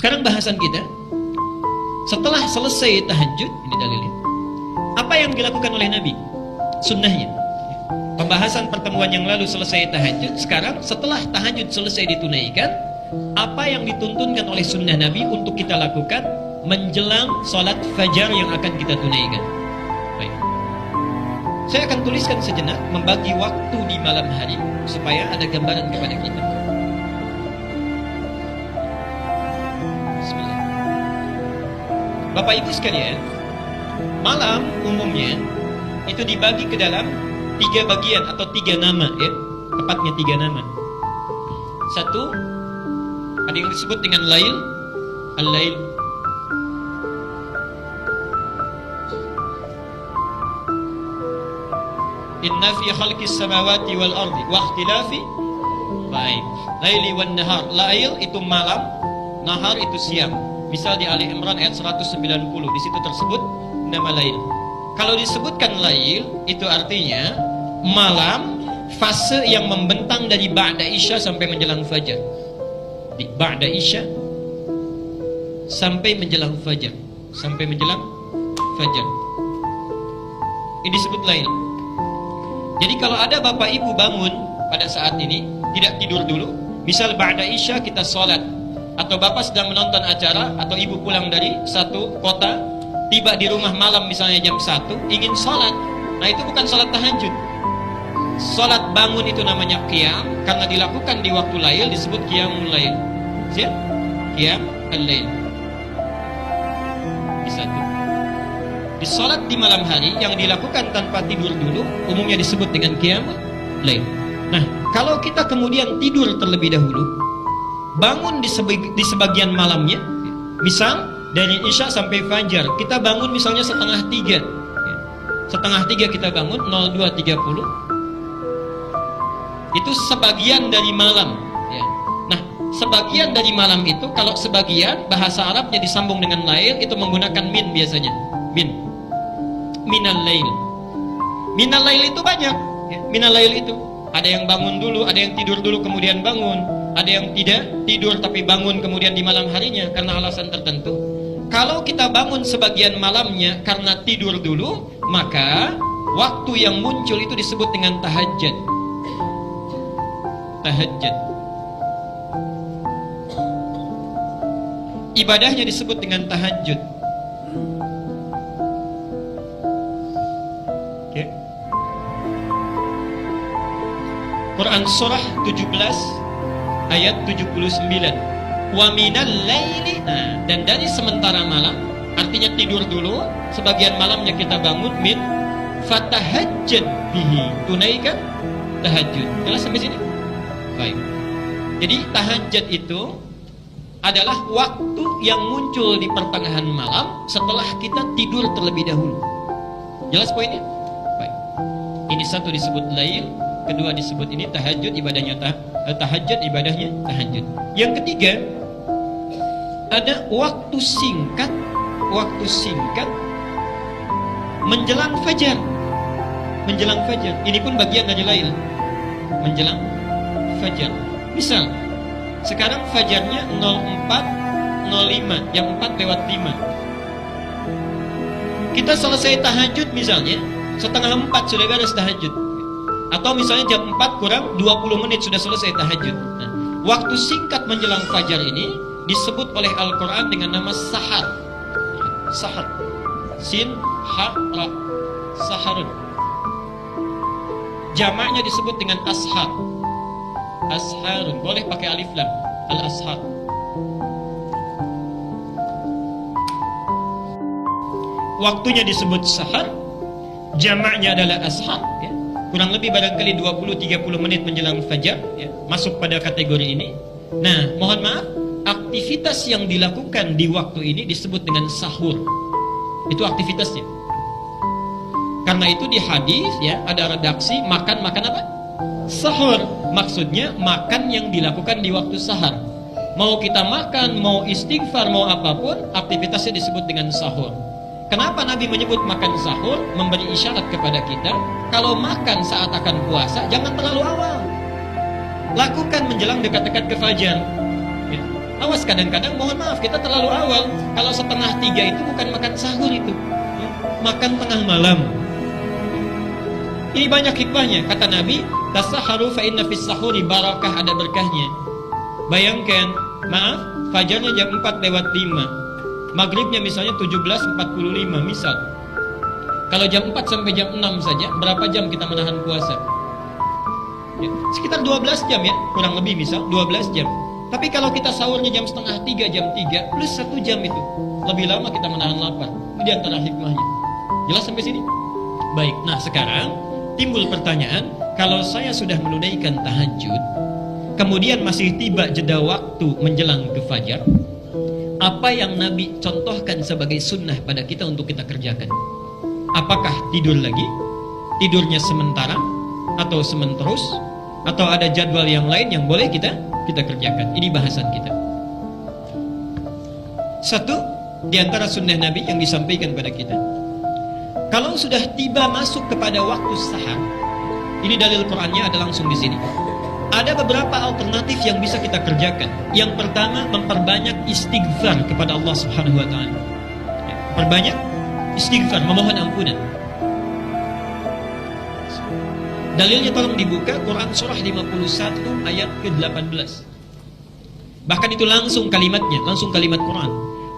Sekarang bahasan kita, setelah selesai tahajud, ini dalilnya, apa yang dilakukan oleh Nabi? Sunnahnya. Pembahasan pertemuan yang lalu selesai tahajud. Sekarang setelah tahajud selesai ditunaikan, apa yang dituntunkan oleh sunnah Nabi untuk kita lakukan menjelang sholat fajar yang akan kita tunaikan. Baik. Saya akan tuliskan sejenak, membagi waktu di malam hari supaya ada gambaran kepada kita. Bismillah. Bapak Ibu sekalian, malam umumnya itu dibagi ke dalam 3 bagian atau 3 nama, ya. Tepatnya 3 nama. Satu, ada yang disebut dengan lail, al-lail. Inna fi khalqis samawati wal ardi wa ikhtilafi baik laili wan nahar. Lail itu malam, nahar itu siang. Misal di Ali Imran ayat 190, di situ tersebut nama lail. Kalau disebutkan lail, itu artinya malam, fase yang membentang dari ba'da isya sampai menjelang fajar. Di ba'da isya sampai menjelang fajar, sampai menjelang fajar. Ini disebut lail. Jadi kalau ada bapak ibu bangun pada saat ini, tidak tidur dulu, misal ba'da isya kita sholat, atau bapak sedang menonton acara, atau ibu pulang dari satu kota, tiba di rumah malam misalnya jam 1, ingin sholat, nah itu bukan sholat tahajud. Sholat bangun itu namanya qiyam, karena dilakukan di waktu lail disebut qiyamul lail. Siap? Qiyam al-lail. Bisa tuh. Di sholat di malam hari yang dilakukan tanpa tidur dulu umumnya disebut dengan qiyamul lail. Nah, kalau kita kemudian tidur terlebih dahulu, bangun di sebagian malamnya, misal dari isya sampai fajar, kita bangun misalnya setengah 3, ya. Setengah 3 kita bangun, 02.30, itu sebagian dari malam, ya. Nah, sebagian dari malam itu, kalau sebagian bahasa Arabnya disambung dengan lail, itu menggunakan min biasanya, minal lail. Minal lail itu banyak, ya. Minal lail itu ada yang bangun dulu, ada yang tidur dulu kemudian bangun, ada yang tidak tidur tapi bangun kemudian di malam harinya karena alasan tertentu. Kalau kita bangun sebagian malamnya karena tidur dulu, maka waktu yang muncul itu disebut dengan tahajud. Tahajud. Ibadahnya disebut dengan tahajud. Okay. Quran surah 17 ayat 79. Wa minal laili, nah, dan dari sementara malam, artinya tidur dulu, sebagian malamnya kita bangun, min fatahajjad bihi, tunaikan tahajud. Jelas sampai sini? Baik. Jadi tahajud itu adalah waktu yang muncul di pertengahan malam setelah kita tidur terlebih dahulu. Jelas poinnya? Baik. Ini satu disebut lail, kedua disebut ini tahajud, ibadahnya tahajud, ibadahnya tahajud. Yang ketiga, ada waktu singkat menjelang fajar. Menjelang fajar. Ini pun bagian dari lail. Menjelang fajar. Misal, sekarang fajarnya 04.05, jam 4:05. Kita selesai tahajud misalnya, setengah 4 sudah beres tahajud. Atau misalnya jam 4 kurang 20 menit sudah selesai tahajud. Nah, waktu singkat menjelang fajar ini disebut oleh Al-Quran dengan nama sahar. Sahar. Sin, ha, ra. Saharun. Jamaknya disebut dengan ashar. Asharun. Boleh pakai alif lam. Al-ashar. Waktunya disebut sahar. Jamaknya adalah ashar, ya. Kurang lebih barangkali 20-30 menit menjelang fajar, ya. Masuk pada kategori ini. Nah, mohon maaf, aktivitas yang dilakukan di waktu ini disebut dengan sahur. Itu aktivitasnya. Karena itu di hadis, ya, ada redaksi makan apa? Sahur. Maksudnya makan yang dilakukan di waktu sahar. Mau kita makan, mau istighfar, mau apapun, aktivitasnya disebut dengan sahur. Kenapa Nabi menyebut makan sahur? Memberi isyarat kepada kita, kalau makan saat akan puasa, jangan terlalu awal. Lakukan menjelang dekat-dekat ke fajar. Ya. Awas, kadang-kadang mohon maaf kita terlalu awal. Kalau setengah 3 itu bukan makan sahur itu, makan tengah malam. Ini banyak hikmahnya. Kata Nabi, tasaharu fa inna fis sahuri barakah, ada berkahnya. Bayangkan, maaf, fajarnya jam 4:05, maghribnya misalnya 17:45 misal. Kalau jam 4 sampai jam 6 saja, berapa jam kita menahan puasa? Ya, sekitar 12 jam ya, kurang lebih misal 12 jam. Tapi kalau kita sahurnya jam setengah 3, jam 3 plus 1 jam itu, lebih lama kita menahan lapar. Ini diantara hikmahnya. Jelas sampai sini? Baik, nah sekarang timbul pertanyaan, kalau saya sudah menunaikan tahajud, kemudian masih tiba jeda waktu menjelang ke fajar, apa yang Nabi contohkan sebagai sunnah pada kita untuk kita kerjakan? Apakah tidur lagi? Tidurnya sementara? Atau sementerus? Atau ada jadwal yang lain yang boleh kita kerjakan? Ini bahasan kita. Satu, di antara sunnah Nabi yang disampaikan pada kita, kalau sudah tiba masuk kepada waktu sahar, ini dalil Qur'annya ada langsung di sini. Ada beberapa alternatif yang bisa kita kerjakan. Yang pertama, memperbanyak istighfar kepada Allah Subhanahu wa taala. Perbanyak istighfar, memohon ampunan. Dalilnya tolong dibuka Quran surah 51 ayat ke-18. Bahkan itu langsung kalimatnya, langsung kalimat Quran.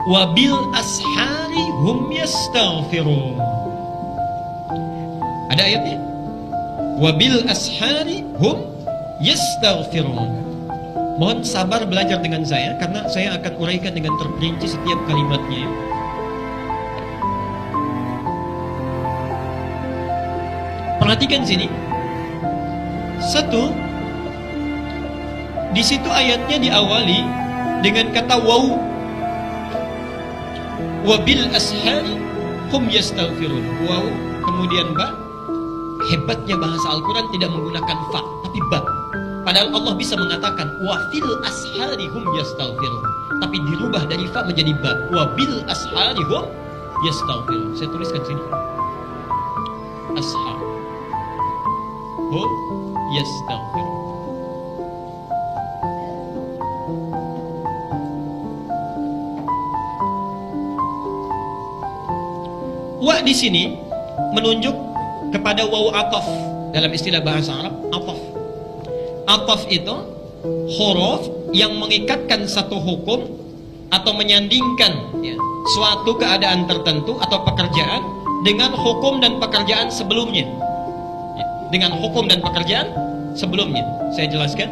Wabil ashari hum yastaghfirun. Ada ayatnya. Wabil ashari hum yastaghfirun. Mohon sabar belajar dengan saya, karena saya akan uraikan dengan terperinci setiap kalimatnya. Perhatikan sini. Satu, di situ ayatnya diawali dengan kata waw. Wabil ashari hum yastaghfirun. Waw, kemudian ba. Hebatnya bahasa Al-Quran tidak menggunakan fa, tapi ba. Padahal Allah bisa mengatakan wafil ashari hum yastaghfirun, tapi dirubah dari fa menjadi ba. Wabil ashari hum yastaghfirun. Saya tuliskan sini. Ashar hum yastaghfirun. Wa di sini menunjuk kepada waw ataf. Dalam istilah bahasa Arab, ataf. Ataf itu huruf yang mengikatkan satu hukum atau menyandingkan suatu keadaan tertentu atau pekerjaan dengan hukum dan pekerjaan sebelumnya. Dengan hukum dan pekerjaan sebelumnya. Saya jelaskan.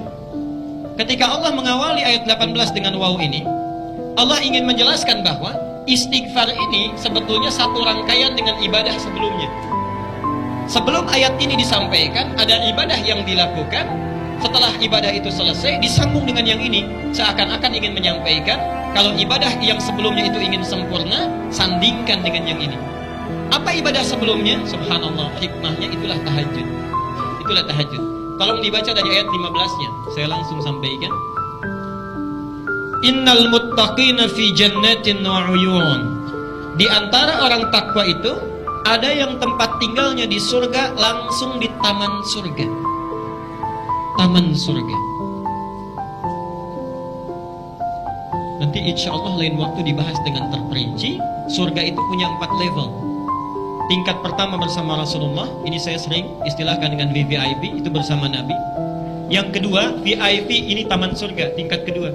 Ketika Allah mengawali ayat 18 dengan waw ini, Allah ingin menjelaskan bahwa istighfar ini sebetulnya satu rangkaian dengan ibadah sebelumnya. Sebelum ayat ini disampaikan, ada ibadah yang dilakukan. Setelah ibadah itu selesai, disambung dengan yang ini. Seakan-akan ingin menyampaikan, kalau ibadah yang sebelumnya itu ingin sempurna, sandingkan dengan yang ini. Apa ibadah sebelumnya? Subhanallah, hikmahnya itulah tahajud. Itulah tahajud. Tolong dibaca dari ayat 15-nya. Saya langsung sampaikan. Innal muttaqina fi jannatin wa uyun. Di antara orang takwa itu ada yang tempat tinggalnya di surga, langsung di taman surga. Taman surga. Nanti insya Allah lain waktu dibahas dengan terperinci. Surga itu punya 4 level. Tingkat pertama bersama Rasulullah, ini saya sering istilahkan dengan VVIP, itu bersama Nabi. Yang kedua, VIP, ini taman surga, tingkat kedua.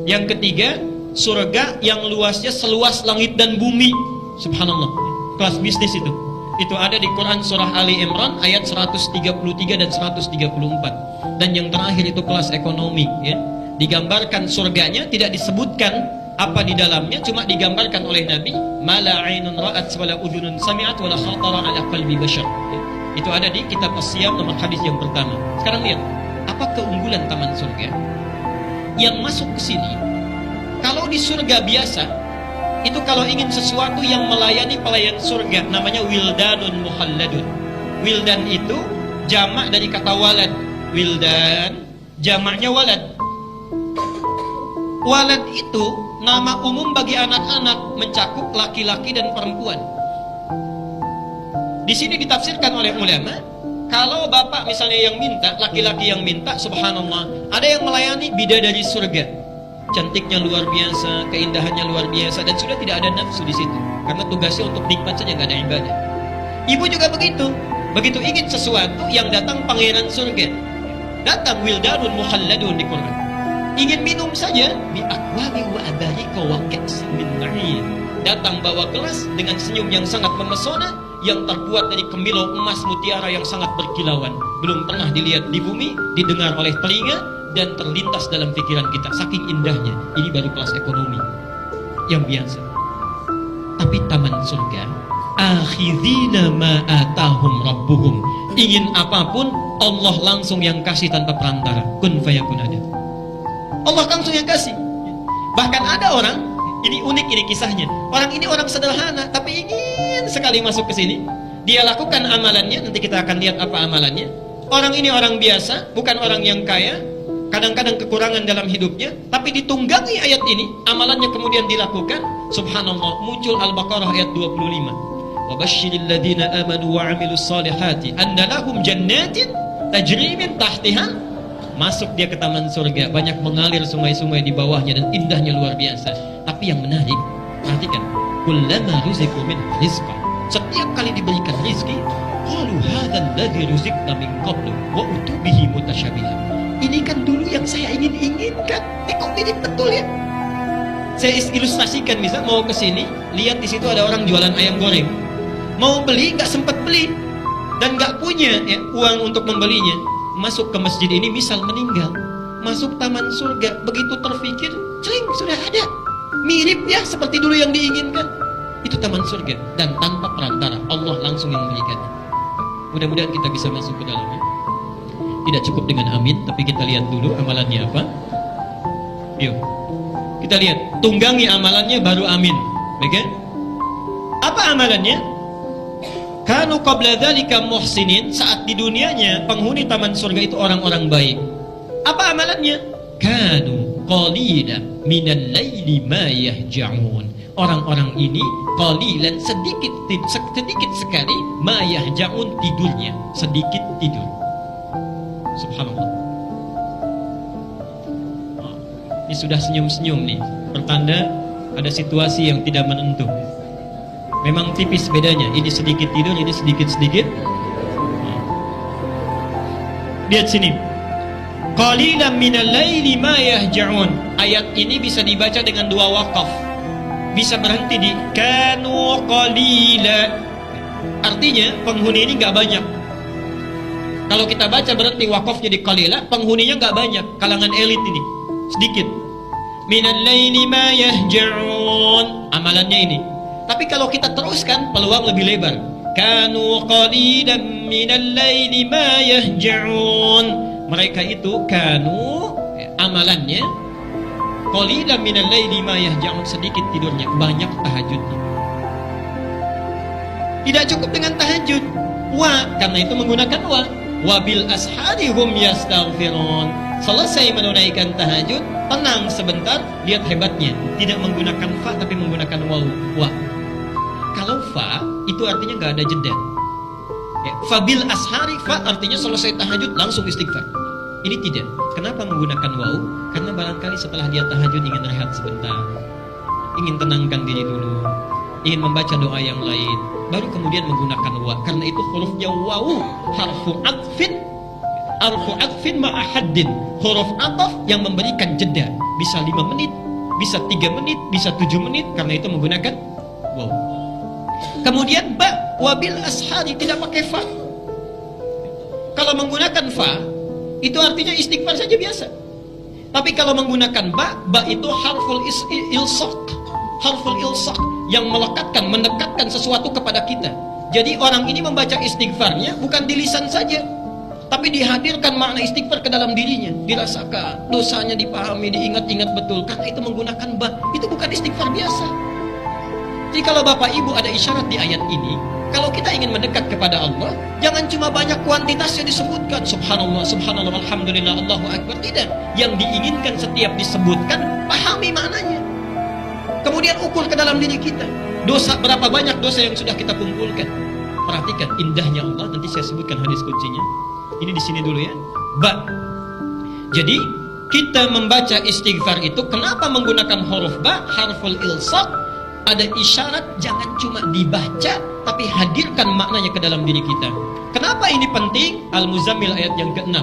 Yang ketiga, surga yang luasnya seluas langit dan bumi. Subhanallah, kelas bisnis itu. Itu ada di Quran surah Ali Imran ayat 133 dan 134. Dan yang terakhir itu kelas ekonomi, ya. Digambarkan surganya, tidak disebutkan apa di dalamnya, cuma digambarkan oleh Nabi, mala ainun ra'at wala udhunun sami'at wala khatara ala qalbi bashar. Ya. Itu ada di kitab As-Siyam nomor hadis yang pertama. Sekarang lihat, apa keunggulan taman surga? Yang masuk ke sini, kalau di surga biasa, itu kalau ingin sesuatu yang melayani pelayan surga, namanya wildanun muhalladun. Wildan itu jamak dari kata walad. Wildan, jamaknya walad. Walad itu nama umum bagi anak-anak, mencakup laki-laki dan perempuan. Di sini ditafsirkan oleh ulama, kalau bapak misalnya yang minta, laki-laki yang minta, subhanallah, ada yang melayani bidadari surga. cantiknya luar biasa, keindahannya luar biasa, dan sudah tidak ada nafsu di situ, karena tugasnya untuk nikmat saja, nggak ada ibadah. Ibu juga begitu, begitu ingin sesuatu yang datang pangeran surga, datang wildanun mukhalladun di Quran, ingin minum saja, bi aqwabi wa abarika wa ka'sin min ma'in, datang bawa gelas dengan senyum yang sangat memesona, yang terbuat dari kemilau emas mutiara yang sangat berkilauan, belum pernah dilihat di bumi, didengar oleh telinga, dan terlintas dalam pikiran kita. Saking indahnya, ini baru kelas ekonomi yang biasa. Tapi taman surga, akhidina ma atahum rabbuhum, ingin apapun Allah langsung yang kasih tanpa perantara, kun fayakun ada. Allah langsung yang kasih. Bahkan ada orang, ini unik ini kisahnya. Orang ini orang sederhana, tapi ingin sekali masuk ke sini. Dia lakukan amalannya, nanti kita akan lihat apa amalannya. Orang ini orang biasa, bukan orang yang kaya, kadang-kadang kekurangan dalam hidupnya, tapi ditunggangi ayat ini, amalannya kemudian dilakukan. Subhanallah, muncul Al-Baqarah ayat 25. Wabashshiril ladzina amanu wa 'amilus solihati anna lahum jannatin tajri min tahtiha. Masuk dia ke taman surga, banyak mengalir sungai-sungai di bawahnya dan indahnya luar biasa. Tapi yang menarik, perhatikan, kullama ruziqu min rizqa, setiap kali diberikan rezeki, qalu hadzal ladzi ruziqna min qablu wa utubihi mutasyabiha. Ini kan dulu yang saya inginkan. Kok mirip betul ya? Saya ilustrasikan, misal mau ke sini, lihat di situ ada orang jualan ayam goreng. Mau beli nggak sempat beli dan nggak punya uang untuk membelinya. Masuk ke masjid ini, misal meninggal, masuk taman surga, begitu terfikir, cling, sudah ada. Mirip ya seperti dulu yang diinginkan. Itu taman surga, dan tanpa perantara, Allah langsung yang memberikannya. Mudah-mudahan kita bisa masuk ke dalamnya. Tidak cukup dengan amin, tapi kita lihat dulu amalannya apa. Yuk, kita lihat, tunggangi amalannya baru amin. Baik? Apa amalannya? Kanu qabla dzalika muhsinin, saat di dunianya penghuni taman surga itu orang-orang baik. Apa amalannya? Kanu qalila minal laili ma yahja'un. Orang-orang ini qalilan, sedikit sekali, ma yahja'un, tidurnya sedikit tidur. Subhanallah. Ini sudah senyum-senyum nih, pertanda ada situasi yang tidak menentu. Memang tipis bedanya, ini sedikit tidur, ini sedikit-sedikit. Lihat sini, qalilan minal laili ma yahja'un. Ayat ini bisa dibaca dengan dua waqaf, bisa berhenti di kanu qalila. Artinya penghuni ini gak banyak. Kalau kita baca berhenti waqaf jadi qalila, penghuninya gak banyak, kalangan elit ini sedikit. Minal laili ma yahja'un, amalannya ini. Tapi kalau kita teruskan, peluang lebih lebar. Kanu qalilan minal laili ma yahja'un. Mereka itu kanu, amalannya qalilan minal laili ma yahja'un, sedikit tidurnya, banyak tahajudnya. Tidak cukup dengan tahajud, karena itu menggunakan wabil ashari hum yastaghfirun. Selesai menunaikan tahajud, tenang sebentar, lihat hebatnya, tidak menggunakan fa tapi menggunakan wa. Kalau fa itu artinya nggak ada jeda. Fabil ashari, fa artinya selesai tahajud langsung istighfar. Ini tidak. Kenapa menggunakan waw? Karena barangkali setelah dia tahajud ingin rehat sebentar, ingin tenangkan diri dulu, ingin membaca doa yang lain, baru kemudian menggunakan wa. Karena itu hurufnya waw, harfu atfin ma'ahaddin, huruf ataf yang memberikan jeda, bisa 5 menit, bisa 3 menit, bisa 7 menit, karena itu menggunakan waw. Kemudian ba, wabil ashari, tidak pakai fa. Kalau menggunakan fa, itu artinya istighfar saja biasa. Tapi kalau menggunakan ba itu harful ilsaq, yang melekatkan, mendekatkan sesuatu kepada kita. Jadi orang ini membaca istighfarnya bukan di lisan saja, tapi dihadirkan makna istighfar ke dalam dirinya, dirasakan, dosanya dipahami, diingat-ingat betul. Karena itu menggunakan ba, itu bukan istighfar biasa. Jadi kalau Bapak Ibu ada isyarat di ayat ini, kalau kita ingin mendekat kepada Allah, jangan cuma banyak kuantitasnya disebutkan, subhanallah, subhanallah, alhamdulillah, Allahu akbar. Tidak. Yang diinginkan setiap disebutkan, pahami maknanya. Kemudian ukur ke dalam diri kita, dosa, berapa banyak dosa yang sudah kita kumpulkan. Perhatikan indahnya Allah, nanti saya sebutkan hadis kuncinya. Ini di sini dulu ya. Ba. Jadi kita membaca istighfar itu, kenapa menggunakan huruf ba, harful ilsaq? Ada isyarat jangan cuma dibaca, tapi hadirkan maknanya ke dalam diri kita. Kenapa ini penting? Al-Muzammil ayat yang ke-6.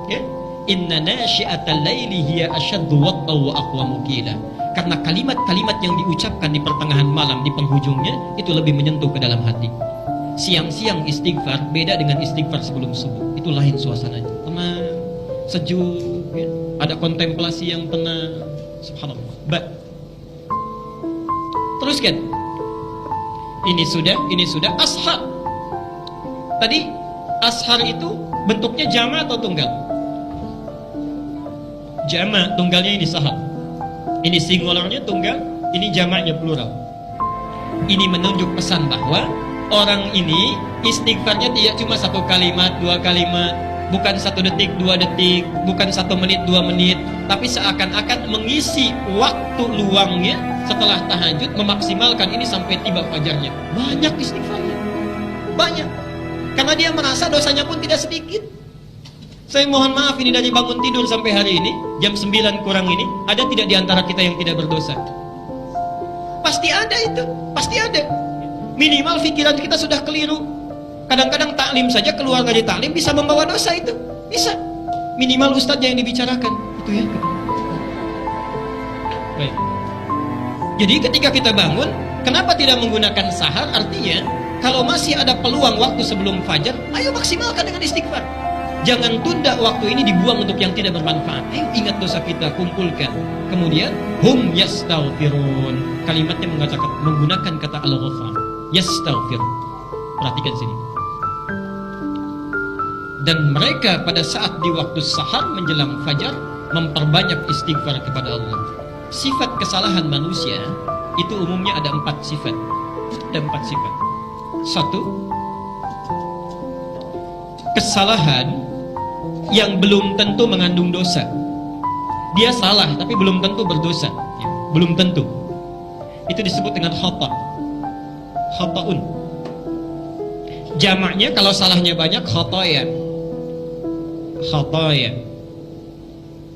Ya. Inna nasyi'atal laili hiya asyaddu watta wa aqwamu qila. Karena kalimat-kalimat yang diucapkan di pertengahan malam, di penghujungnya, itu lebih menyentuh ke dalam hati. Siang-siang istighfar beda dengan istighfar sebelum subuh. Itu lain suasananya. Tenang, sejuk, ya. Ada kontemplasi yang tenang. Subhanallah. Teruskan. Ini sudah ashar. Tadi ashar itu bentuknya jama' atau tunggal? Jama', tunggalnya ini sahar. Ini singularnya tunggal, ini jamaknya plural. Ini menunjuk pesan bahwa orang ini istighfarnya tidak cuma 1 kalimat, 2 kalimat, bukan 1 detik, 2 detik, bukan 1 menit, 2 menit, tapi seakan-akan mengisi waktu luangnya setelah tahajud, memaksimalkan ini sampai tiba fajarnya. Banyak istighfarnya, banyak, karena dia merasa dosanya pun tidak sedikit. Saya mohon maaf, ini dari bangun tidur sampai hari ini jam 9 kurang ini, ada tidak di antara kita yang tidak berdosa? Pasti ada itu, pasti ada. Minimal pikiran kita sudah keliru. Kadang-kadang taklim saja, keluar dari taklim bisa membawa dosa itu, bisa. Minimal ustadznya yang dibicarakan, itu ya. Baik. Jadi ketika kita bangun, kenapa tidak menggunakan sahar? Artinya, kalau masih ada peluang waktu sebelum fajar, ayo maksimalkan dengan istighfar. Jangan tunda waktu ini dibuang untuk yang tidak bermanfaat. Ayo ingat dosa kita, kumpulkan. Kemudian, hum yastaghfirun. Kalimatnya menggunakan kata al-ghafar. Yastaghfirun. Perhatikan sini. Dan mereka pada saat di waktu sahar menjelang fajar memperbanyak istighfar kepada Allah. Sifat kesalahan manusia itu umumnya ada 4 sifat. Ada 4 sifat. 1, kesalahan yang belum tentu mengandung dosa. Dia salah tapi belum tentu berdosa, ya, belum tentu. Itu disebut dengan khata. Khata'un. Jamaknya kalau salahnya banyak khataya. Khataya.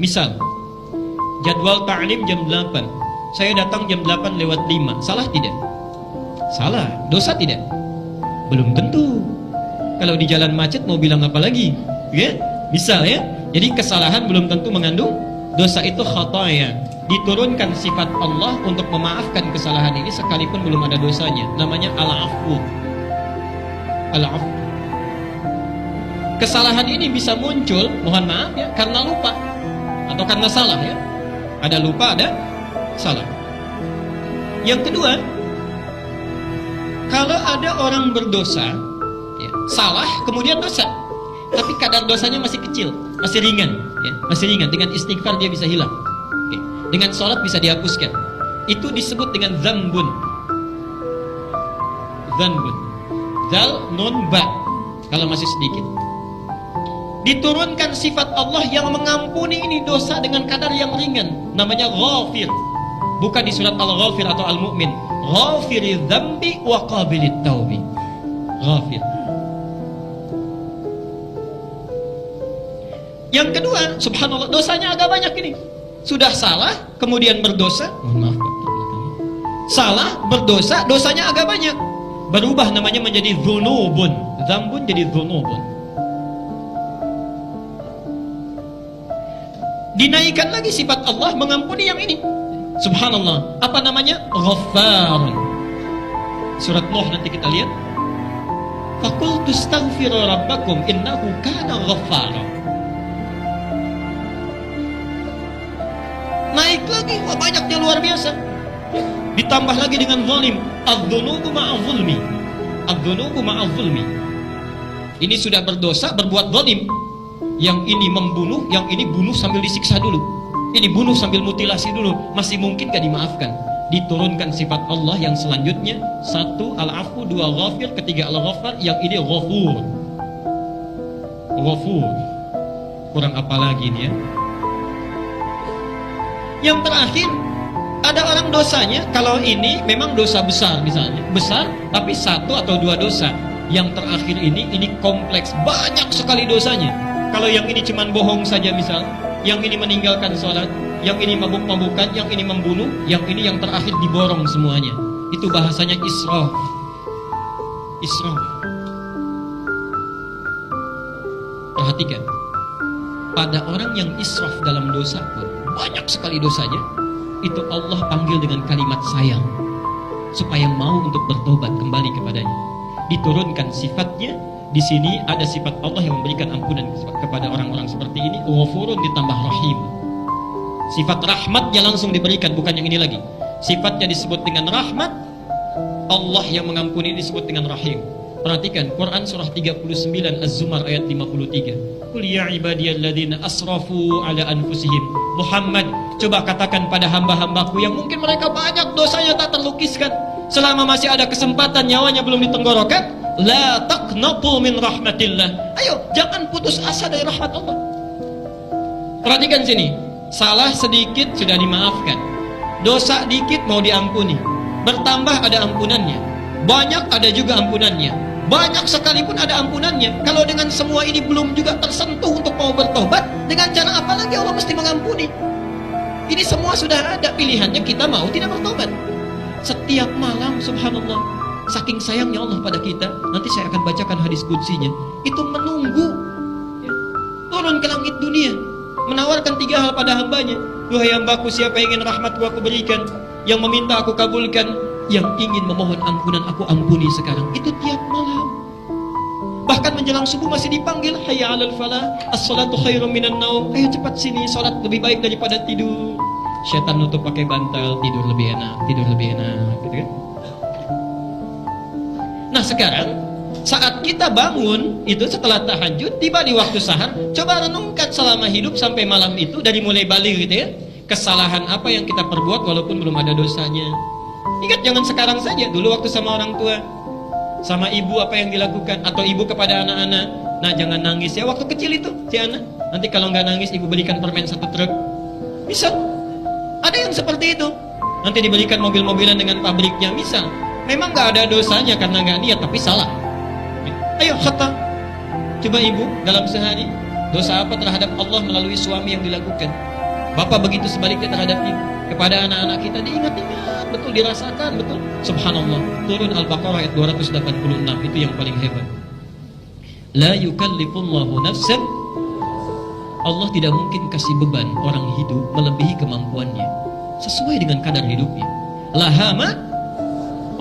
Misal, jadwal ta'lim jam 8. Saya datang jam 8 lewat 5. Salah tidak? Salah. Dosa tidak? Belum tentu. Kalau di jalan macet mau bilang apa lagi? Ya? Misal ya. Jadi kesalahan belum tentu mengandung dosa, itu khataya. Diturunkan sifat Allah untuk memaafkan kesalahan ini sekalipun belum ada dosanya. Namanya al-afwu. Al-afwu. Kesalahan ini bisa muncul, mohon maaf ya, karena lupa atau karena salah ya. Ada lupa, ada salah. Yang kedua, kalau ada orang berdosa, ya, salah kemudian dosa, tapi kadar dosanya masih kecil, masih ringan, ya, masih ringan. Dengan istighfar dia bisa hilang, okay. Dengan sholat bisa dihapuskan. Itu disebut dengan dzambun. Dzambun. Dzal nun ba. Kalau masih sedikit, diturunkan sifat Allah yang mengampuni ini dosa dengan kadar yang ringan. Namanya ghafir. Bukan di surat Al-Ghafir atau Al-Mu'min. Ghafiriz dzambi wa qabilit taubi. Ghafir. Yang kedua, subhanallah, dosanya agak banyak ini. Sudah salah, kemudian berdosa. Mohon maaf, Pak. Salah, berdosa, dosanya agak banyak. Berubah namanya menjadi dzunubun. Dzambun jadi dzunubun. Dinaikkan lagi sifat Allah mengampuni yang ini. Subhanallah. Apa namanya? Ghaffar. Surat Nuh nanti kita lihat. Faqultu astaghfiru rabbakum innahu kana ghaffara. Naik lagi, wah banyaknya luar biasa. Ditambah lagi dengan zalim. Adz-dzunubu ma'adz-zulmi. Adz-dzunubu ma'adz-zulmi. Ini sudah berdosa, berbuat zalim. Yang ini membunuh, yang ini bunuh sambil disiksa dulu. Ini bunuh sambil mutilasi dulu. Masih mungkin gak dimaafkan? Diturunkan sifat Allah yang selanjutnya. 1 al-afu, 2 ghafir, 3 al-ghaffar, yang ini ghafur. Ghafur. Kurang apa lagi nih ya? Yang terakhir, ada orang dosanya, kalau ini memang dosa besar misalnya, besar tapi 1 atau 2 dosa. Yang terakhir ini kompleks, banyak sekali dosanya. Kalau yang ini cuman bohong saja misal, yang ini meninggalkan sholat, yang ini mabuk-mabukan, yang ini membunuh, yang ini yang terakhir diborong semuanya. Itu bahasanya israf. Israf. Perhatikan, pada orang yang israf dalam dosa pun, banyak sekali dosanya, itu Allah panggil dengan kalimat sayang, supaya mau untuk bertobat kembali kepadanya. Diturunkan sifatnya. Di sini ada sifat Allah yang memberikan ampunan kepada orang-orang seperti ini. Ghafurun ditambah rahim. Sifat rahmatnya langsung diberikan, bukan yang ini lagi. Sifatnya disebut dengan rahmat, Allah yang mengampuni disebut dengan rahim. Perhatikan Quran surah 39 Az-Zumar ayat 53. Qul ya ibadiyalladzina asrafu ala anfusihim. Muhammad, coba katakan pada hamba-hambaku yang mungkin mereka banyak dosanya tak terlukiskan, selama masih ada kesempatan nyawanya belum ditenggorokan, la taqnatu min rahmatillah. Ayo, jangan putus asa dari rahmat Allah. Perhatikan sini, salah sedikit sudah dimaafkan, dosa dikit mau diampuni, bertambah ada ampunannya, banyak ada juga ampunannya, banyak sekalipun ada ampunannya. Kalau dengan semua ini belum juga tersentuh untuk mau bertobat, dengan cara apa lagi Allah mesti mengampuni? Ini semua sudah ada, pilihannya kita mau tidak bertobat. Setiap malam subhanallah, saking sayangnya Allah pada kita, nanti saya akan bacakan hadis qudsinya, itu menunggu ya, turun ke langit dunia, menawarkan 3 hal pada hambanya. Duhai hambaku, siapa yang ingin rahmatku aku berikan, yang meminta aku kabulkan, yang ingin memohon ampunan aku ampuni sekarang. Itu tiap malam. Bahkan menjelang subuh masih dipanggil, hayya 'alal falah, as-salatu khairum minan naum. Ayo cepat sini, salat lebih baik daripada tidur. Setan nutup pakai bantal, tidur lebih enak, gitu kan? Nah sekarang saat kita bangun itu setelah tahajud, tiba di waktu sahar, coba renungkan selama hidup sampai malam itu, dari mulai balik gitu ya, kesalahan apa yang kita perbuat walaupun belum ada dosanya. Ingat, jangan sekarang saja, dulu waktu sama orang tua, sama ibu apa yang dilakukan, atau ibu kepada anak-anak. Nah jangan nangis ya, waktu kecil itu si anak, nanti kalau nggak nangis ibu belikan permen 1 truk. Bisa, ada yang seperti itu, nanti dibelikan mobil-mobilan dengan pabriknya. Misal memang nggak ada dosanya karena nggak niat, tapi salah. Ayo khata, coba ibu dalam sehari dosa apa terhadap Allah melalui suami yang dilakukan. Bapak begitu sebaliknya terhadap ibu. Kepada anak-anak kita diingat-ingat, betul dirasakan, betul. Subhanallah, turun Al-Baqarah ayat 286, itu yang paling hebat. La yukallifullahu nafsan, Allah tidak mungkin kasih beban orang hidup melebihi kemampuannya, sesuai dengan kadar hidupnya. Lahama,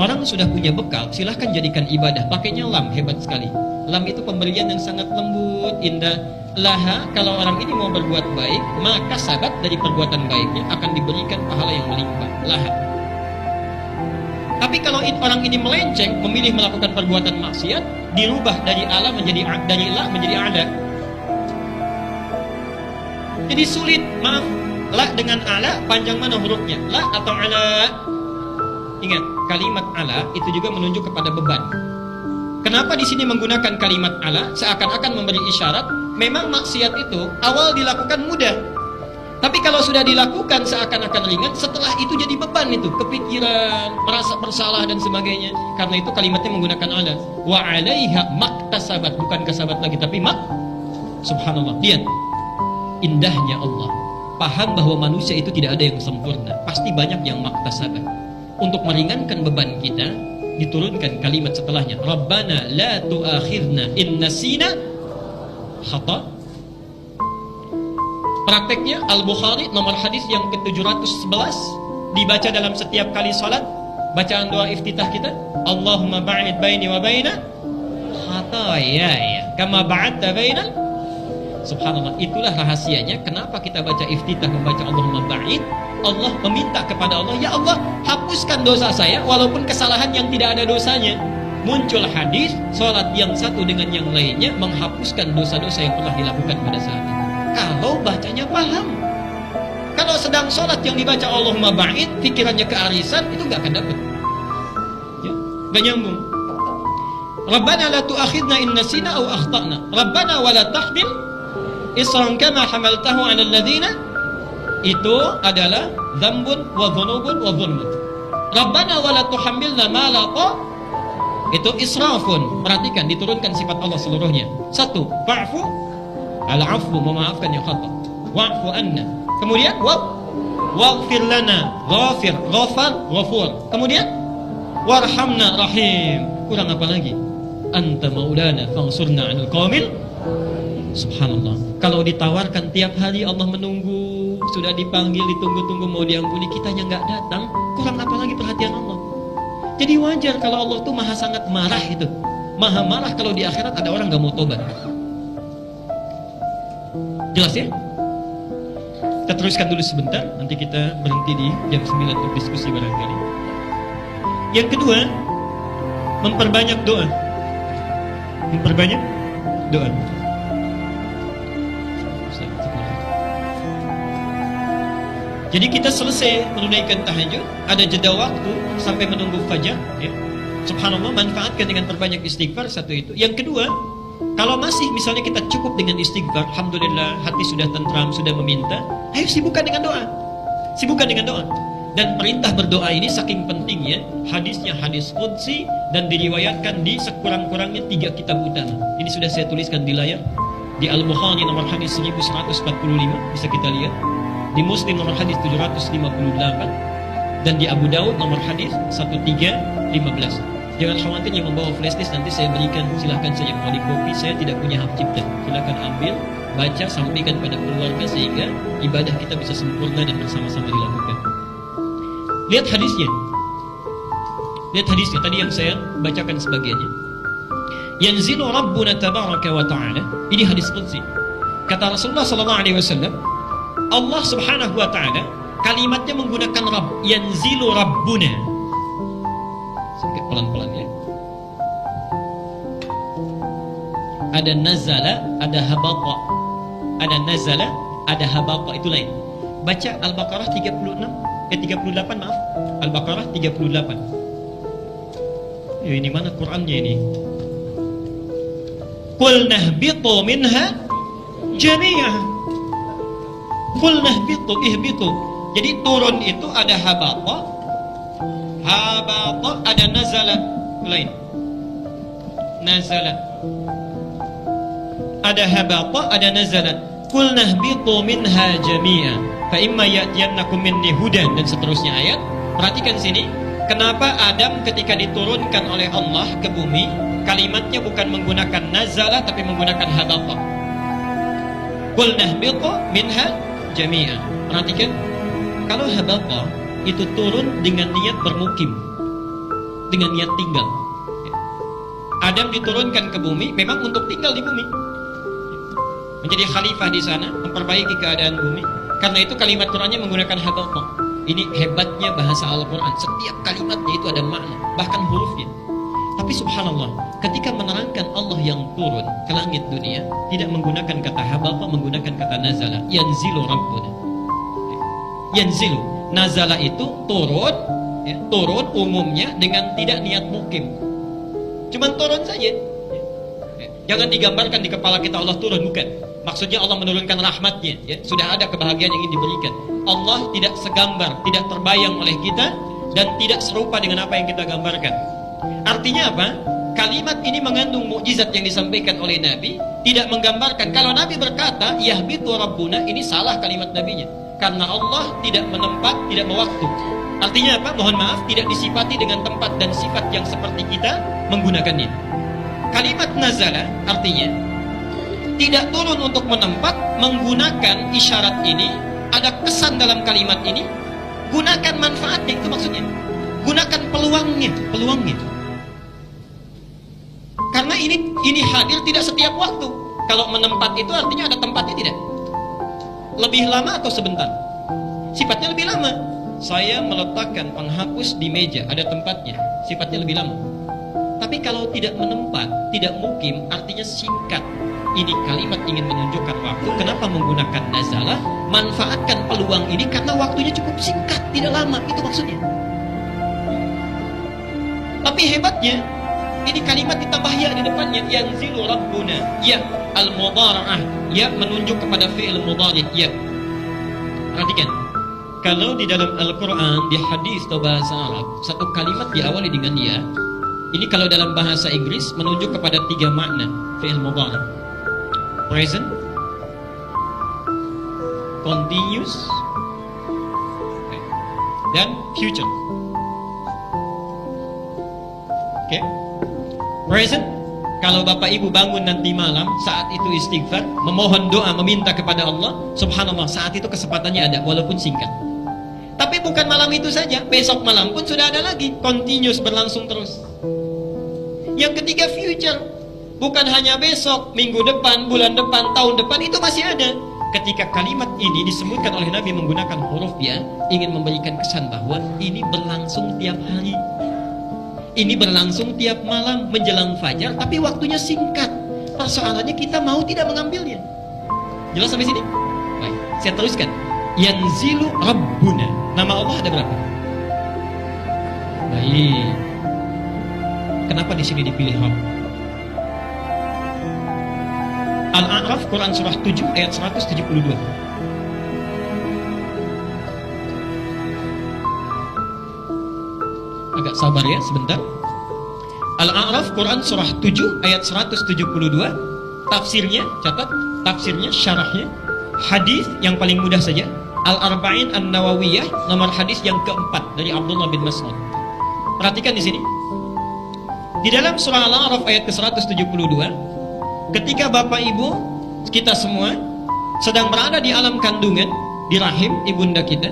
orang sudah punya bekal, silahkan jadikan ibadah. Pakainya lam, hebat sekali. Lam itu pemberian yang sangat lembut, indah. Laha, kalau orang ini mau berbuat baik, maka sahabat dari perbuatan baiknya akan diberikan pahala yang melimpah. Laha. Tapi kalau orang ini melenceng, memilih melakukan perbuatan maksiat, dirubah dari ala menjadi dari la menjadi ada. Jadi sulit, maaf. La dengan ala, panjang mana hurufnya? La atau ala? Ingat, kalimat ala itu juga menunjuk kepada beban. Kenapa di sini menggunakan kalimat ala? Seakan-akan memberi isyarat, memang maksiat itu awal dilakukan mudah, tapi kalau sudah dilakukan seakan-akan ringan, setelah itu jadi beban, itu kepikiran, merasa bersalah dan sebagainya. Karena itu kalimatnya menggunakan ala. Wa 'alaiha maktasabat, bukan kasabat lagi, tapi mak. Subhanallah. Lihat indahnya Allah. Paham bahwa manusia itu tidak ada yang sempurna, pasti banyak yang maktasabat. Untuk meringankan beban kita, diturunkan kalimat setelahnya, Rabbana la tu'akhirna in nasina khata. Prakteknya Al-Bukhari nomor hadis yang ke-711, dibaca dalam setiap kali salat. Bacaan doa iftitah kita, Allahumma ba'id baini wa baina khataaya kama ba'adta baina. Subhanallah, itulah rahasianya kenapa kita baca iftitah, membaca Allahumma ba'id. Allah meminta kepada Allah, ya Allah, hapuskan dosa saya walaupun kesalahan yang tidak ada dosanya. Muncul hadis, salat yang satu dengan yang lainnya menghapuskan dosa-dosa yang pernah dilakukan pada saat itu, kalau bacanya paham. Kalau sedang salat yang dibaca Allahumma ba'id, pikirannya kearisan, itu gak akan dapat ya, gak nyambung. Rabbana la tu'akhidna in nasina aw akhtana, Rabbana wa la tahmil isran kama hamaltahu 'alal ladzina. Itu adalah dzambun wa dzunubun wa dzulmun. Rabbana wa la tuhammilna ma la ta, itu israfun. Perhatikan, diturunkan sifat Allah seluruhnya. 1, fa'fu, al-'afwu, memaafkan yang khata. wa'fu anna. Kemudian waghfir lana, ghafir, ghafar, ghafur. Kemudian warhamna, rahim. Kurang apa lagi? Anta maulana fangsurna 'anil qaumil. Subhanallah. Kalau ditawarkan tiap hari Allah menunggu, sudah dipanggil, ditunggu-tunggu mau diampuni, kitanya nggak datang, kurang apa lagi perhatian Allah? Jadi wajar kalau Allah tuh maha sangat marah itu. Maha marah kalau di akhirat ada orang nggak mau tobat. Jelas ya? Kita teruskan dulu sebentar, nanti kita berhenti di jam 9 untuk diskusi barangkali. Yang kedua, memperbanyak doa. Memperbanyak doa. Jadi kita selesai menunaikan tahajud, ada jeda waktu sampai menunggu fajar, ya. Subhanallah, manfaatkan dengan perbanyak istighfar, satu itu. Yang kedua, kalau masih misalnya kita cukup dengan istighfar, alhamdulillah, hati sudah tentram, sudah meminta, ayo sibukkan dengan doa. Sibukkan dengan doa. Dan perintah berdoa ini saking pentingnya, hadisnya hadis qudsi dan diriwayatkan di sekurang-kurangnya 3 kitab utama. Ini sudah saya tuliskan di layar. Di Al-Bukhari nomor hadis 1145, bisa kita lihat. Di Muslim nomor hadis 758, dan di Abu Daud nomor hadis 1315. Jangan khawatir yang membawa flashdisk, nanti saya berikan, silahkan saja mau di copy, saya tidak punya hak cipta. Silahkan ambil, baca, sampaikan pada keluarga sehingga ibadah kita bisa sempurna dan bersama-sama dilakukan. Lihat hadisnya. Lihat hadisnya tadi yang saya bacakan sebagiannya. Yanzilu Rabbuna tabaraka wa ta'ala. Ini hadis qudsi. Kata Rasulullah sallallahu alaihi wasallam, Allah subhanahu wa ta'ala kalimatnya menggunakan Rabb. Yanzilu Rabbuna. Sedikit pelan-pelan ya. Ada nazala, ada habata. Ada nazala, ada habata, itu lain. Baca Al-Baqarah 38, maaf. Al-Baqarah 38. Ya, ini mana Qur'annya ini? Qul nahbitu minha jami'ah. Qul nahbitu, ihbitu. Jadi turun itu ada habata, ada nazala, lain. Nazala. Ada habata, ada nazala. Qul nahbitu minha jami'a. Fa imma ya'tiyannakum minni hudan, dan seterusnya ayat. Perhatikan sini, kenapa Adam ketika diturunkan oleh Allah ke bumi, kalimatnya bukan menggunakan nazala tapi menggunakan habata. Qul nahbitu minha jami'an. Perhatikan, kalau habata itu turun dengan niat bermukim, dengan niat tinggal. Adam diturunkan ke bumi memang untuk tinggal di bumi, menjadi khalifah di sana, memperbaiki keadaan bumi. Karena itu kalimat Qur'annya menggunakan habata. Ini hebatnya bahasa Al-Quran. Setiap kalimatnya itu ada makna, bahkan hurufnya. Tapi subhanallah, ketika menerangkan Allah yang turun ke langit dunia, tidak menggunakan kata habata, menggunakan kata nazala. Yanzilu Rabbuna. Yanzilu. Nazala itu turun, ya, turun umumnya dengan tidak niat mukim. Cuman turun saja. Jangan digambarkan di kepala kita Allah turun, bukan. Maksudnya Allah menurunkan rahmatnya, ya. Sudah ada kebahagiaan yang ingin diberikan. Allah tidak segambar, tidak terbayang oleh kita, dan tidak serupa dengan apa yang kita gambarkan. Artinya apa? Kalimat ini mengandung mukjizat yang disampaikan oleh Nabi. Tidak menggambarkan, kalau Nabi berkata yahbitu Rabbuna, ini salah kalimat Nabinya. Karena Allah tidak menempat, tidak mewaktu. Artinya apa? Mohon maaf, tidak disifati dengan tempat dan sifat yang seperti kita menggunakannya. Kalimat nazala artinya tidak turun untuk menempat, menggunakan isyarat ini, ada kesan dalam kalimat ini, gunakan manfaatnya, itu maksudnya. Gunakan peluangnya. Karena ini hadir tidak setiap waktu. Kalau menempat itu artinya ada tempatnya, tidak? Lebih lama atau sebentar? Sifatnya lebih lama. Saya meletakkan penghapus di meja, ada tempatnya, sifatnya lebih lama. Tapi kalau tidak menempat, tidak mukim, artinya singkat. Ini kalimat ingin menunjukkan waktu. Kenapa menggunakan nazala? Manfaatkan peluang ini karena waktunya cukup singkat, tidak lama, itu maksudnya. Tapi hebatnya, ini kalimat ditambah ya di depannya, yanzilu Rabbuna. Ya, al-mudhara'ah, ya menunjuk kepada fi'il mudhari', ya. Perhatikan, kalau di dalam Al-Quran, di hadis atau bahasa Arab, satu kalimat diawali dengan ya. Ini kalau dalam bahasa Inggris menunjuk kepada 3 makna fi'il mudhari'. Present, continuous, dan future. Oke. Present, kalau Bapak Ibu bangun nanti malam, saat itu istighfar, memohon doa, meminta kepada Allah, subhanallah, saat itu kesempatannya ada, walaupun singkat. Tapi bukan malam itu saja, besok malam pun sudah ada lagi, continuous, berlangsung terus. Yang ketiga, future, bukan hanya besok, minggu depan, bulan depan, tahun depan, itu masih ada. Ketika kalimat ini disebutkan oleh Nabi menggunakan huruf ya, ingin memberikan kesan bahwa ini berlangsung tiap hari, ini berlangsung tiap malam menjelang fajar, tapi waktunya singkat. Persoalannya kita mau tidak mengambilnya. Jelas sampai sini? Baik, saya teruskan. Yanzilu Rabbuna. Nama Allah ada berapa? Baik. Kenapa di sini dipilih Rabb? Al-A'raf, Quran surah 7 ayat 172. Agak sabar ya sebentar. Al-A'raf, Quran surah 7 ayat 172. Tafsirnya, catat, tafsirnya, syarahnya, hadis yang paling mudah saja, Al-Arba'in An-Nawawiyah, nomor hadis yang keempat dari Abdullah bin Mas'ud. Perhatikan di sini. Di dalam surah Al-A'raf ayat ke-172, ketika Bapak Ibu kita semua sedang berada di alam kandungan, di rahim ibunda kita,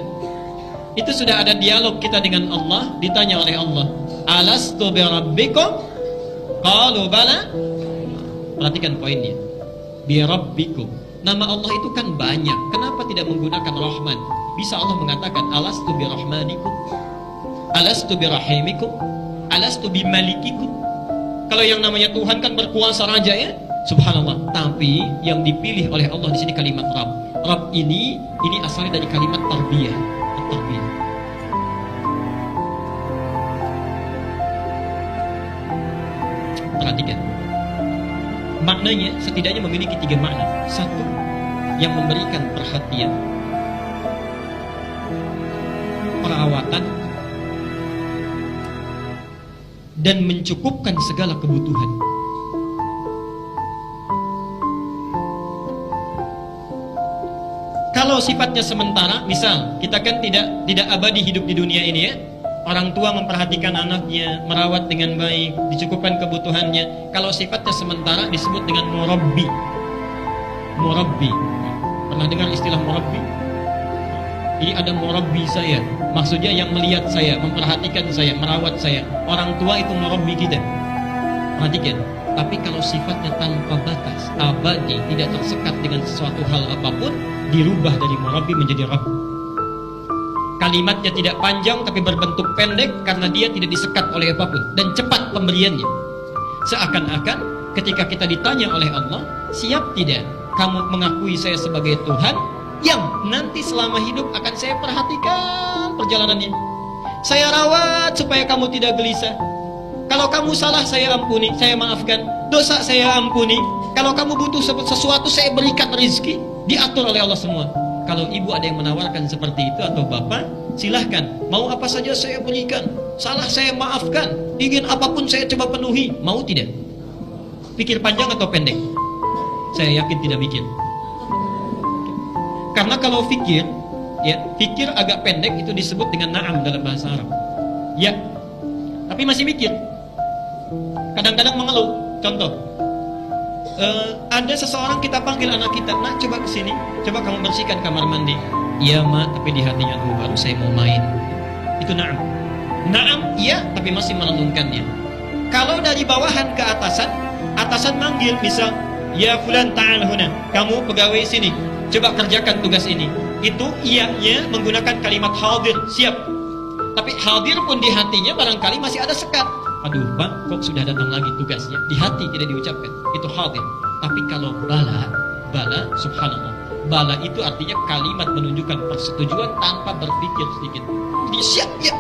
itu sudah ada dialog kita dengan Allah. Ditanya oleh Allah, alastu birabbikum? Qalu bala. Perhatikan poinnya, birabbikum. Nama Allah itu kan banyak, kenapa tidak menggunakan Rahman? Bisa Allah mengatakan alastu birahmanikum, alastu birahimikum, alastu bimalikikum. Kalau yang namanya Tuhan kan berkuasa raja ya, subhanallah. Tapi yang dipilih oleh Allah di sini kalimat Rabb. Rabb ini asalnya dari kalimat tarbiyah. Tarbiyah. Perhatikan. Maknanya setidaknya memiliki 3 makna. Satu, yang memberikan perhatian, perawatan, dan mencukupkan segala kebutuhan. Kalau sifatnya sementara, misal kita kan tidak abadi hidup di dunia ini ya. Orang tua memperhatikan anaknya, merawat dengan baik, dicukupkan kebutuhannya. Kalau sifatnya sementara disebut dengan murabbi. Murabbi. Pernah dengar istilah murabbi? Ini ada murabbi saya, maksudnya yang melihat saya, memperhatikan saya, merawat saya. Orang tua itu murabbi kita. Perhatikan. Tapi kalau sifatnya tanpa batas, abadi, tidak tersekat dengan sesuatu hal apapun, dirubah dari murabbi menjadi rabb. Kalimatnya tidak panjang tapi berbentuk pendek karena dia tidak disekat oleh apapun, dan cepat pemberiannya. Seakan-akan ketika kita ditanya oleh Allah, siap tidak kamu mengakui saya sebagai Tuhan yang nanti selama hidup akan saya perhatikan perjalanannya, saya rawat supaya kamu tidak gelisah. Kalau kamu salah saya ampuni, saya maafkan. Dosa saya ampuni. Kalau kamu butuh sesuatu saya berikan rezeki. Diatur oleh Allah semua. Kalau ibu ada yang menawarkan seperti itu atau bapak, silahkan. Mau apa saja saya berikan. Salah saya maafkan. Ingin apapun saya coba penuhi. Mau tidak? Pikir panjang atau pendek? Saya yakin tidak mikir. Karena kalau fikir, ya, fikir agak pendek itu disebut dengan na'am dalam bahasa Arab. Ya, tapi masih mikir. Kadang-kadang mengeluh. Contoh, ada seseorang kita panggil anak kita, nak coba kesini, coba kamu bersihkan kamar mandi. Iya mak, tapi di hatinya baru saya mau main. Itu na'am. Na'am, iya, tapi masih merenungkannya. Kalau dari bawahan ke atasan, atasan manggil misal, ya fulan ta'al huna, kamu pegawai sini, coba kerjakan tugas ini. Itu iya-nya menggunakan kalimat hadir, siap. Tapi hadir pun di hatinya barangkali masih ada sekat. Aduh Pak, kok sudah datang lagi tugasnya? Di hati tidak diucapkan, itu hadir. Tapi kalau bala, subhanallah, bala itu artinya kalimat menunjukkan persetujuan tanpa berpikir sedikit. Jadi siap, ya.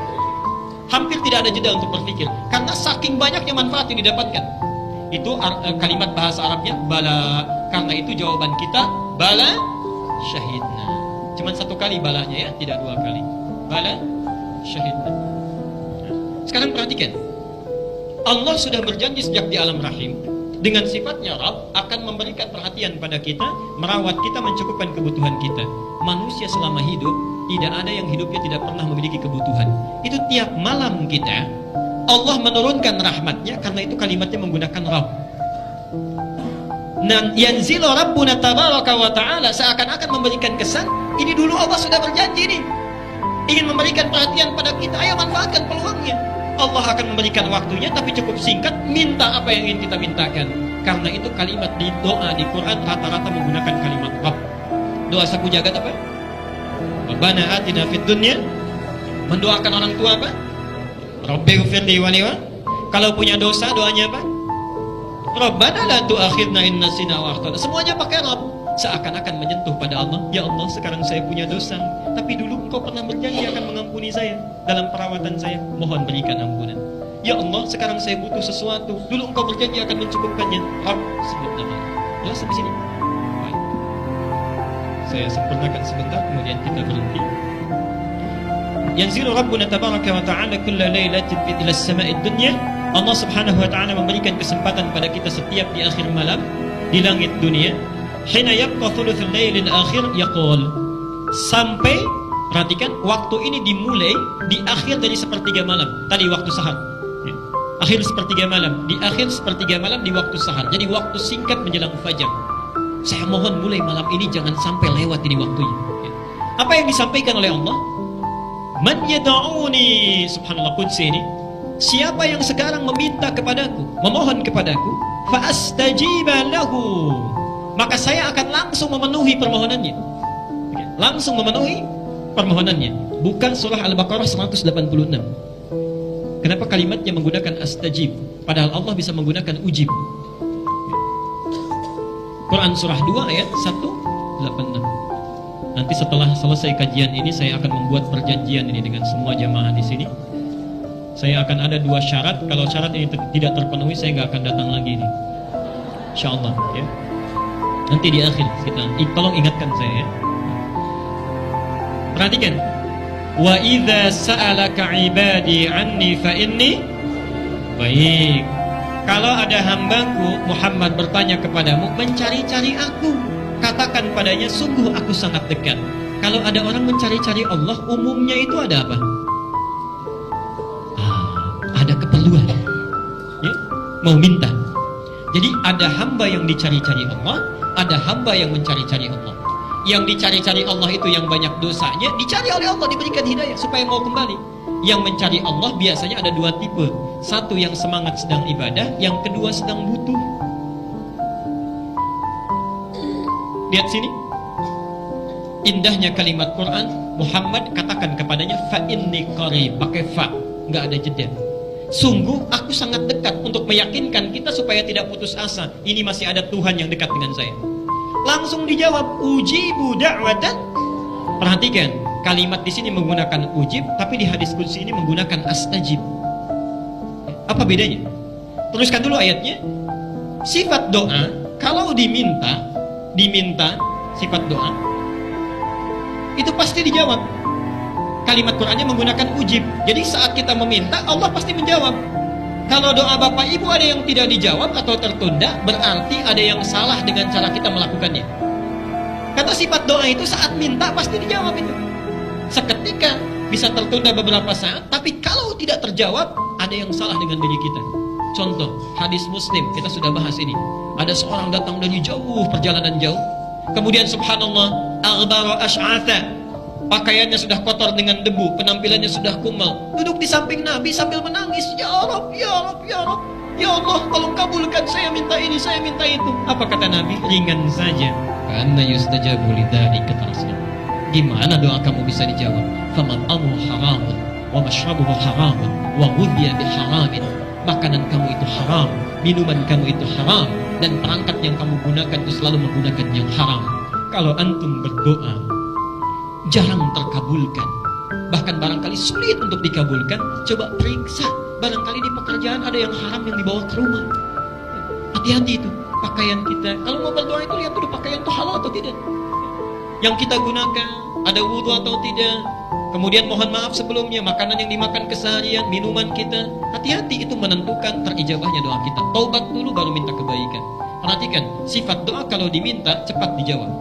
Hampir tidak ada jeda untuk berpikir, karena saking banyaknya manfaat yang didapatkan. Itu kalimat bahasa Arabnya bala. Karena itu jawaban kita bala syahidna. Cuman 1 kali balanya ya, tidak 2 kali. Bala syahidna. Sekarang perhatikan. Allah sudah berjanji sejak di alam rahim dengan sifatnya Rabb akan memberikan perhatian pada kita, merawat kita, mencukupkan kebutuhan kita. Manusia selama hidup tidak ada yang hidupnya tidak pernah memiliki kebutuhan. Itu tiap malam kita Allah menurunkan rahmatnya, karena itu kalimatnya menggunakan Rabb. Dan yanzilu Rabbuna tabaraka wa ta'ala, seakan-akan memberikan kesan ini dulu Allah sudah berjanji nih, ingin memberikan perhatian pada kita, ayo manfaatkan peluangnya. Allah akan memberikan waktunya, tapi cukup singkat, minta apa yang ingin kita mintakan. Karena itu kalimat di doa di Quran rata-rata menggunakan kalimat Rabb. Doa saku jagat apa? Rabbana atina fid dunya. Mendoakan orang tua apa? Rabbighfirli wa li. Kalau punya dosa doanya apa? Rabbana la tu'akhidna in nasina wa akhtana. Semuanya pakai Rabb. Seakan-akan menyentuh pada Allah. Ya Allah, sekarang saya punya dosa, tapi dulu Engkau pernah berjanji akan mengampuni saya dalam perawatan saya. Mohon berikan ampunan. Ya Allah, sekarang saya butuh sesuatu. Dulu Engkau berjanji akan mencukupkannya. Rabb, sebut nama. Jelas sampai sini? Baik. Saya sempurnakan sebentar, kemudian kita berhenti. Yanzilu Rabbuna tabaraka wa ta'ala kulla lailatin ila as-sama'id dunya. Allah Subhanahu wa ta'ala memberikan kesempatan pada kita setiap di akhir malam di langit dunia. Hina yabqa thuluthul lailil akhir yaqul. Sampai, perhatikan, waktu ini dimulai di akhir dari sepertiga malam. Tadi waktu sahar. Akhir sepertiga malam, di akhir sepertiga malam di waktu sahar. Jadi waktu singkat menjelang fajar. Saya mohon mulai malam ini jangan sampai lewat ini waktunya. Apa yang disampaikan oleh Allah? Man yad'uni, subhanallah qudsi ini. Siapa yang sekarang meminta kepadaku, memohon kepadaku, fa astajiba lahu, maka saya akan langsung memenuhi permohonannya. Langsung memenuhi permohonannya. Bukan surah Al-Baqarah 186. Kenapa kalimatnya menggunakan astajib, padahal Allah bisa menggunakan ujib? Quran surah 2 ayat 186. Nanti setelah selesai kajian ini saya akan membuat perjanjian ini dengan semua jamaah di sini. Saya akan ada 2 syarat. Kalau syarat ini tidak terpenuhi, saya nggak akan datang lagi ini, insyaallah ya. Nanti di akhir kita, tolong ingatkan saya ya. Perhatikan. Wa idza sa'alaka ibadi anni fa inni. Baik. Kalau ada hambaku Muhammad bertanya kepadamu, mencari-cari aku, katakan padanya, sungguh aku sangat dekat. Kalau ada orang mencari-cari Allah, umumnya itu ada apa? Ada keperluan ya? Mau minta. Jadi ada hamba yang dicari-cari Allah, ada hamba yang mencari-cari Allah. Yang dicari-cari Allah itu yang banyak dosanya, dicari oleh Allah, diberikan hidayah supaya mau kembali. Yang mencari Allah biasanya ada 2 tipe. Satu yang semangat sedang ibadah, yang kedua sedang butuh. Lihat sini, indahnya kalimat Quran. Muhammad katakan kepadanya, fa inni qarib, pakai fa, nggak ada jeda. Sungguh aku sangat dekat, untuk meyakinkan kita supaya tidak putus asa. Ini masih ada Tuhan yang dekat dengan saya. Langsung dijawab, ujibu da'watan. Perhatikan, kalimat di sini menggunakan ujib, tapi di hadis qudsi ini menggunakan astajib. Apa bedanya? Teruskan dulu ayatnya. Sifat doa, kalau diminta sifat doa, itu pasti dijawab. Kalimat Qur'annya menggunakan ujib. Jadi saat kita meminta, Allah pasti menjawab. Kalau doa Bapak Ibu ada yang tidak dijawab atau tertunda, berarti ada yang salah dengan cara kita melakukannya. Kata sifat doa itu saat minta pasti dijawab itu. Seketika bisa tertunda beberapa saat, tapi kalau tidak terjawab, ada yang salah dengan diri kita. Contoh, hadis Muslim, kita sudah bahas ini. Ada seorang datang dari jauh, perjalanan jauh. Kemudian subhanallah, aghbara ash'atha, pakaiannya sudah kotor dengan debu, penampilannya sudah kumal, duduk di samping Nabi sambil menangis, ya Rabb, ya Rabb, ya Rabb, ya Allah, tolong kabulkan, saya minta ini, saya minta itu. Apa kata Nabi? Ringan saja. Karena yustajabu lidzalika, kata Rasul. Gimana doa kamu bisa dijawab? Faman amru haramun wa mashrabuhu haramun wa ghudhiya biharamin. Makanan kamu itu haram, minuman kamu itu haram, dan perangkat yang kamu gunakan itu selalu menggunakan yang haram. Kalau antum berdoa jarang terkabulkan, bahkan barangkali sulit untuk dikabulkan, coba periksa, barangkali di pekerjaan ada yang haram yang dibawa ke rumah. Hati-hati itu. Pakaian kita, kalau mau berdoa itu lihat dulu pakaian itu halal atau tidak, yang kita gunakan, ada wudhu atau tidak, Kemudian mohon maaf sebelumnya, makanan yang dimakan keseharian, minuman kita. Hati-hati, itu menentukan terijabahnya doa kita. Taubat dulu baru minta kebaikan. Perhatikan, sifat doa kalau diminta cepat dijawab.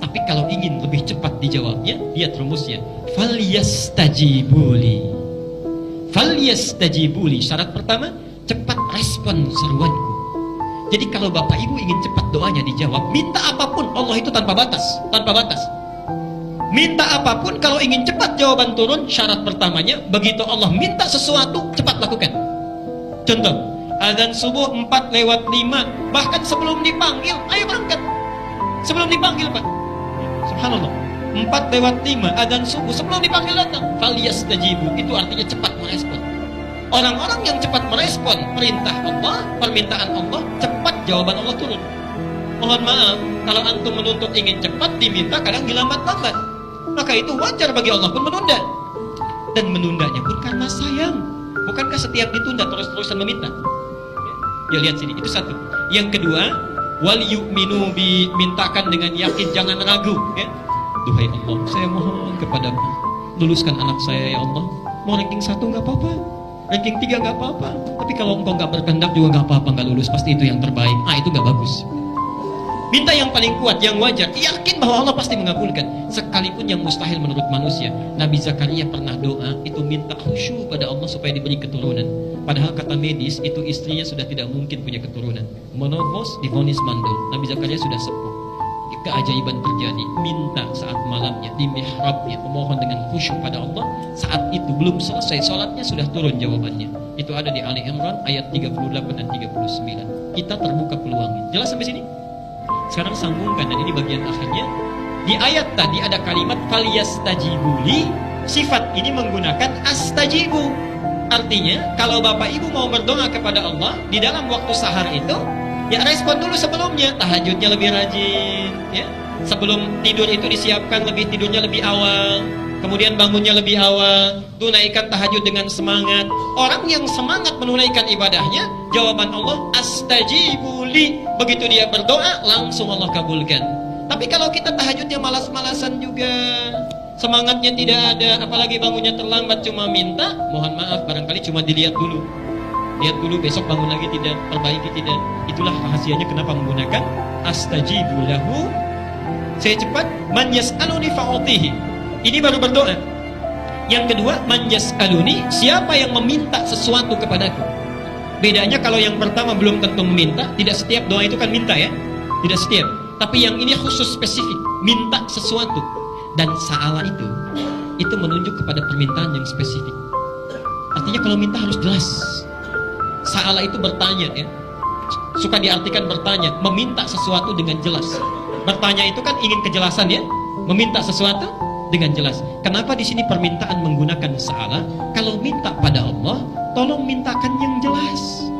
Tapi kalau ingin lebih cepat dijawabnya, lihat rumusnya. Falyastajibuli. Falyastajibuli. Syarat pertama, cepat respon seruanku. Jadi kalau Bapak Ibu ingin cepat doanya dijawab, minta apapun, Allah itu tanpa batas, tanpa batas. Minta apapun, kalau ingin cepat jawaban turun, syarat pertamanya, begitu Allah minta sesuatu, cepat lakukan. Contoh, azan subuh 4:05, bahkan sebelum dipanggil, ayo berangkat. Sebelum dipanggil, Pak. Subhanallah. 4:05, azan subuh, sebelum dipanggil datang. Falyastajibu, itu artinya cepat merespon. Orang-orang yang cepat merespon perintah Allah, permintaan Allah, cepat jawaban Allah turun. Mohon maaf, kalau antum menuntut ingin cepat, diminta kadang dilambat-lambat. Maka itu wajar bagi Allah pun menunda. Dan menundanya pun karena sayang. Bukankah setiap ditunda terus-terusan meminta? Ya, lihat sini, itu satu. Yang kedua, wal yu'minu bi, mintakan dengan yakin, jangan ragu, ya. Duhai Allah, saya mohon kepadamu, luluskan anak saya ya Allah. Mau ranking 1 nggak apa-apa, ranking 3 nggak apa-apa. Tapi kalau engkau nggak berkehendak juga nggak apa-apa, nggak lulus, pasti itu yang terbaik. Itu nggak bagus. Minta yang paling kuat, yang wajar, yakin bahwa Allah pasti mengabulkan. Sekalipun yang mustahil menurut manusia. Nabi Zakaria pernah doa, itu minta khusyuk pada Allah supaya diberi keturunan. Padahal kata medis, itu istrinya sudah tidak mungkin punya keturunan. Menopause, divonis mandul. Nabi Zakaria sudah sepuh. Keajaiban terjadi. Minta saat malamnya, di mihrabnya, memohon dengan khusyuk pada Allah. Saat itu belum selesai sholatnya, sudah turun jawabannya. Itu ada di Ali Imran ayat 38 dan 39. Kita terbuka peluangnya. Jelas sampai sini? Sekarang sambungkan, dan ini bagian akhirnya. Di ayat tadi ada kalimat falyastajibuli. Sifat ini menggunakan astajibu. Artinya, kalau Bapak Ibu mau berdoa kepada Allah di dalam waktu sahar itu, ya respon dulu sebelumnya. Tahajudnya lebih rajin, ya. Sebelum tidur itu disiapkan tidurnya lebih awal. Kemudian bangunnya lebih awal. Tunaikan tahajud dengan semangat. Orang yang semangat menunaikan ibadahnya, jawaban Allah astajibuli. Begitu dia berdoa, langsung Allah kabulkan. Tapi kalau kita tahajudnya malas-malasan juga, semangatnya tidak ada, apalagi bangunnya terlambat cuma minta, mohon maaf, barangkali cuma dilihat dulu. Lihat dulu, besok bangun lagi tidak, perbaiki tidak. Itulah rahasianya kenapa menggunakan astajibu lahu. Saya cepat, man yas'aluni fa'utihi. Ini baru berdoa. Yang kedua, man yas'aluni, siapa yang meminta sesuatu kepadaku. Bedanya kalau yang pertama belum tentu meminta, tidak setiap doa itu kan minta, ya. Tidak setiap. Tapi yang ini khusus spesifik, minta sesuatu. Dan sa'ala itu menunjuk kepada permintaan yang spesifik. Artinya kalau minta harus jelas. Sa'ala itu bertanya, ya. Suka diartikan bertanya, meminta sesuatu dengan jelas. Bertanya itu kan ingin kejelasan, ya. Meminta sesuatu dengan jelas. Kenapa di sini permintaan menggunakan sa'ala? Kalau minta pada Allah, tolong mintakan yang jelas.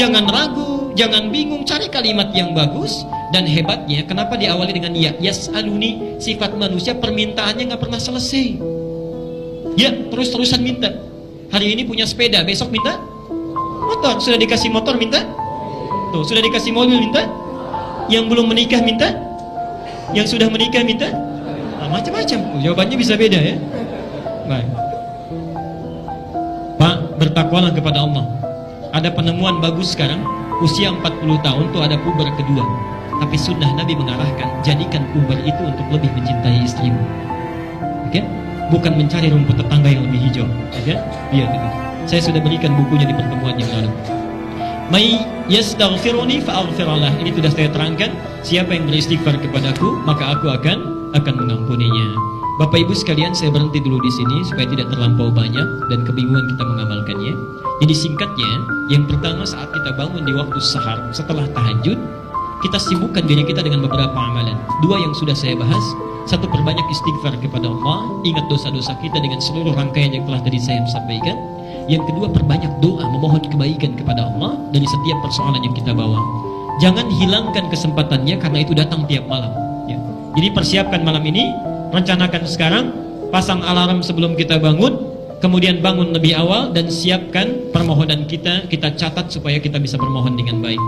Jangan ragu, jangan bingung, cari kalimat yang bagus. Dan hebatnya, kenapa diawali dengan ya? Yas'aluni, sifat manusia permintaannya nggak pernah selesai. Ya, terus-terusan minta. Hari ini punya sepeda, besok minta motor. Sudah dikasih motor minta? Tuh, sudah dikasih mobil minta? Yang belum menikah minta? Yang sudah menikah minta? Macam-macam. Jawabannya bisa beda, ya. Baik. Pak, bertakwalah kepada Allah. Ada penemuan bagus sekarang, usia 40 tahun tuh ada puber kedua. Tapi sunnah Nabi mengarahkan, jadikan puber itu untuk lebih mencintai istrimu. Oke? Bukan mencari rumput tetangga yang lebih hijau. Oke? Iya, gitu. Saya sudah berikan bukunya di pertemuan yang lalu. May yastaghfiruni fa'aghfirullah. Ini sudah saya terangkan, siapa yang beristighfar kepadaku, maka aku akan mengampuninya. Bapak Ibu sekalian, saya berhenti dulu di sini supaya tidak terlampau banyak dan kebingungan kita mengamalkannya. Jadi singkatnya, yang pertama saat kita bangun di waktu sahar setelah tahajud, kita sibukkan diri kita dengan beberapa amalan. 2 yang sudah saya bahas. 1, perbanyak istighfar kepada Allah, ingat dosa-dosa kita dengan seluruh rangkaian yang telah tadi saya sampaikan. Yang kedua, perbanyak doa, memohon kebaikan kepada Allah dari setiap persoalan yang kita bawa. Jangan hilangkan kesempatannya karena itu datang tiap malam, ya. Jadi persiapkan malam ini, rencanakan sekarang, pasang alarm sebelum kita bangun, kemudian bangun lebih awal dan siapkan permohonan kita catat supaya kita bisa bermohon dengan baik.